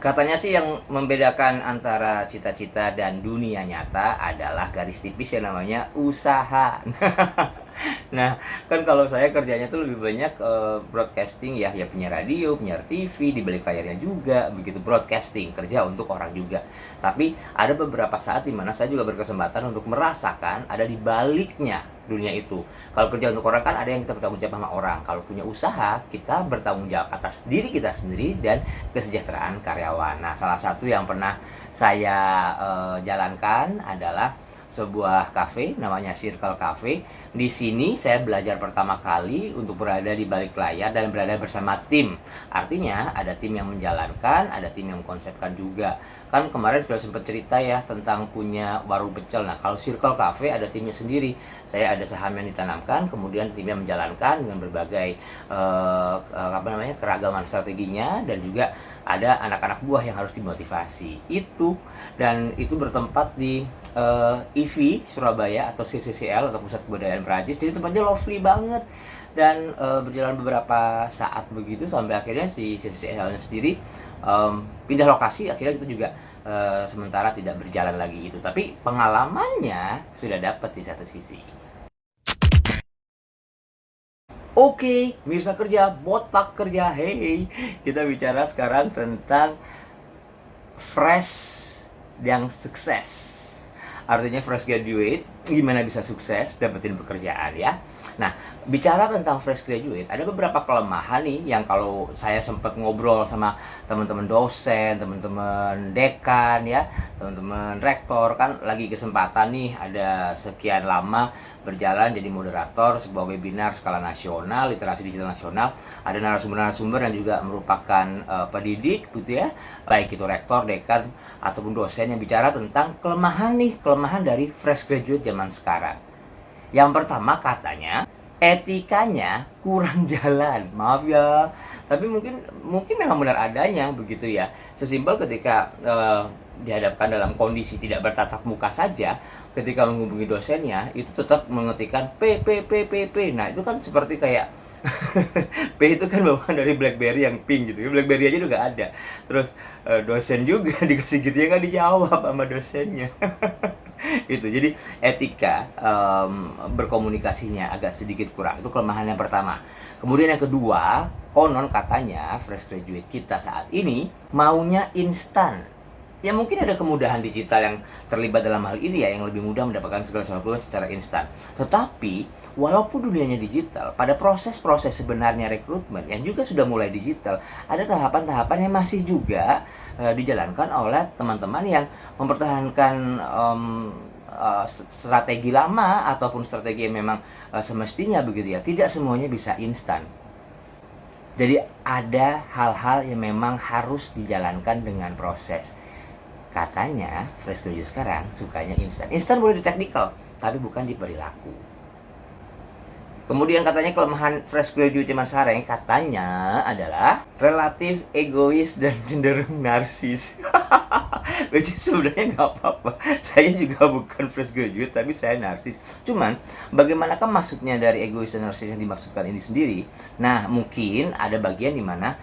Katanya sih yang membedakan antara cita-cita dan dunia nyata adalah garis tipis yang namanya usaha. Nah, kan kalau saya kerjanya tuh lebih banyak broadcasting ya, ya punya radio, punya TV, di balik layarnya juga, begitu broadcasting, kerja untuk orang juga. Tapi ada beberapa saat di mana saya juga berkesempatan untuk merasakan ada di baliknya dunia itu. Kalau kerja untuk orang kan ada yang kita bertanggung jawab sama orang. Kalau punya usaha, kita bertanggung jawab atas diri kita sendiri dan kesejahteraan karyawan. Nah, salah satu yang pernah saya jalankan adalah sebuah cafe namanya Circle Cafe. Di sini saya belajar pertama kali untuk berada di balik layar dan berada bersama tim. Artinya ada tim yang menjalankan, ada tim yang mengkonsepkan juga. Kan kemarin sudah sempat cerita ya tentang punya warung pecel. Nah, kalau Circle Cafe ada timnya sendiri. Saya ada saham yang ditanamkan, kemudian timnya menjalankan dengan berbagai keragaman strateginya, dan juga ada anak-anak buah yang harus dimotivasi. Dan itu bertempat di IFI Surabaya atau CCCL atau Pusat Kebudayaan Perancis. Jadi tempatnya lovely banget, dan berjalan beberapa saat begitu sampai akhirnya si CCCL-nya sendiri pindah lokasi. Akhirnya kita juga sementara tidak berjalan lagi itu, tapi pengalamannya sudah dapat di satu sisi. Oke, Mirsa kerja, botak kerja, hey. Kita bicara sekarang tentang fresh yang sukses. Artinya fresh graduate, gimana bisa sukses dapetin pekerjaan ya. Nah, bicara tentang fresh graduate, ada beberapa kelemahan nih yang kalau saya sempat ngobrol sama teman-teman dosen, teman-teman dekan ya, teman-teman rektor, kan lagi kesempatan nih ada sekian lama berjalan jadi moderator sebuah webinar skala nasional, literasi digital nasional. Ada narasumber-narasumber yang juga merupakan pendidik gitu ya, baik itu rektor, dekan, ataupun dosen yang bicara tentang kelemahan dari fresh graduate zaman sekarang. Yang pertama katanya etikanya kurang jalan. Maaf ya, tapi mungkin memang benar adanya begitu ya. Sesimpel ketika dihadapkan dalam kondisi tidak bertatap muka saja, ketika menghubungi dosennya itu tetap mengetikkan P. Nah, itu kan seperti kayak P itu kan bawaan dari BlackBerry yang pink gitu. BlackBerry aja juga ada. Terus dosen juga dikasih gitu ya, kan dijawab sama dosennya. Itu jadi etika berkomunikasinya agak sedikit kurang. Itu kelemahan yang pertama. Kemudian yang kedua, konon katanya fresh graduate kita saat ini maunya instan. Ya mungkin ada kemudahan digital yang terlibat dalam hal ini ya, yang lebih mudah mendapatkan segala sesuatu secara instan. Tetapi walaupun dunianya digital, pada proses-proses sebenarnya rekrutmen yang juga sudah mulai digital, ada tahapan-tahapan yang masih juga dijalankan oleh teman-teman yang mempertahankan strategi lama ataupun strategi yang memang semestinya begitu ya. Tidak semuanya bisa instan. Jadi ada hal-hal yang memang harus dijalankan dengan proses. Katanya fresh graduate sekarang sukanya instan. Instan boleh di technical, tapi bukan di perilaku. Kemudian katanya kelemahan fresh graduate zaman sekarang katanya adalah relatif egois dan cenderung narsis. Which is sebenarnya nggak apa-apa. Saya juga bukan fresh graduate, tapi saya narsis. Cuman bagaimanakah maksudnya dari egois dan narsis yang dimaksudkan ini sendiri? Nah, mungkin ada bagian di mana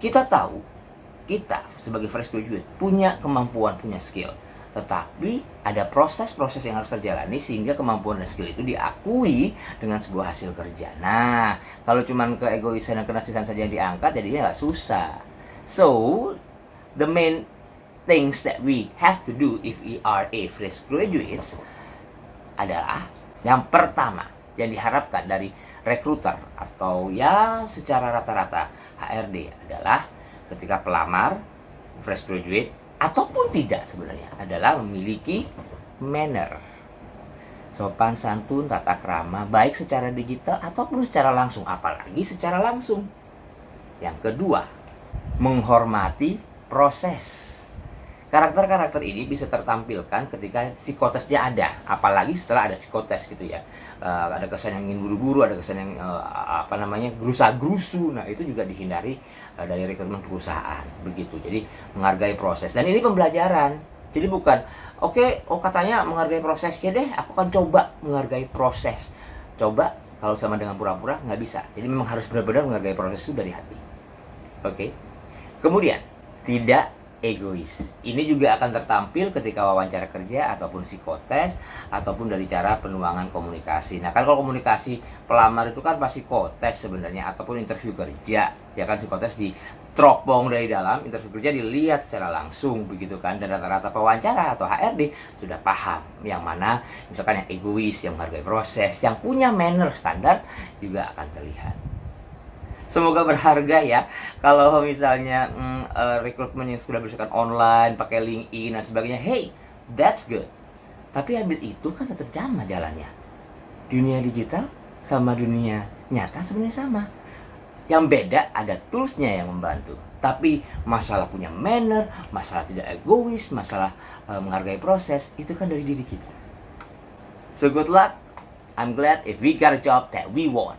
kita tahu kita sebagai fresh graduate punya kemampuan, punya skill, tetapi ada proses-proses yang harus terjalani sehingga kemampuan dan skill itu diakui dengan sebuah hasil kerja. Nah, kalau cuman keegoisan dan kenarsisan saja yang diangkat, jadinya nggak susah. So, the main things that we have to do if we are a fresh graduates adalah yang pertama yang diharapkan dari recruiter atau ya secara rata-rata HRD adalah ketika pelamar fresh graduate ataupun tidak sebenarnya adalah memiliki manner, sopan santun, tata krama, baik secara digital ataupun secara langsung, apalagi secara langsung. Yang kedua, menghormati proses. Karakter-karakter ini bisa tertampilkan ketika psikotesnya ada, apalagi setelah ada psikotes gitu ya. Ada kesan yang ingin buru-buru, ada kesan yang gerusa-gerusu. Nah, itu juga dihindari dari rekrutmen perusahaan begitu. Jadi menghargai proses, dan ini pembelajaran. Jadi bukan katanya menghargai proses, ya deh aku akan coba menghargai proses. Coba kalau sama dengan pura-pura nggak bisa. Jadi memang harus benar-benar menghargai proses itu dari hati. Kemudian tidak egois. Ini juga akan tertampil ketika wawancara kerja ataupun psikotes ataupun dari cara penuangan komunikasi. Nah, kan kalau komunikasi pelamar itu kan pasti psikotes sebenarnya ataupun interview kerja. Ya kan, psikotes teropong dari dalam, interview kerja dilihat secara langsung begitu kan, dan rata-rata pewawancara atau HRD sudah paham yang mana misalkan yang egois, yang menghargai proses, yang punya manner standar juga akan terlihat. Semoga berharga ya. Kalau misalnya rekrutmen yang sudah berdasarkan online, pakai LinkedIn dan sebagainya, hey, that's good. Tapi habis itu kan tetap sama jalannya. Dunia digital sama dunia nyata sebenarnya sama. Yang beda ada toolsnya yang membantu. Tapi masalah punya manner, masalah tidak egois, masalah menghargai proses, itu kan dari diri kita. So good luck. I'm glad if we got a job that we want.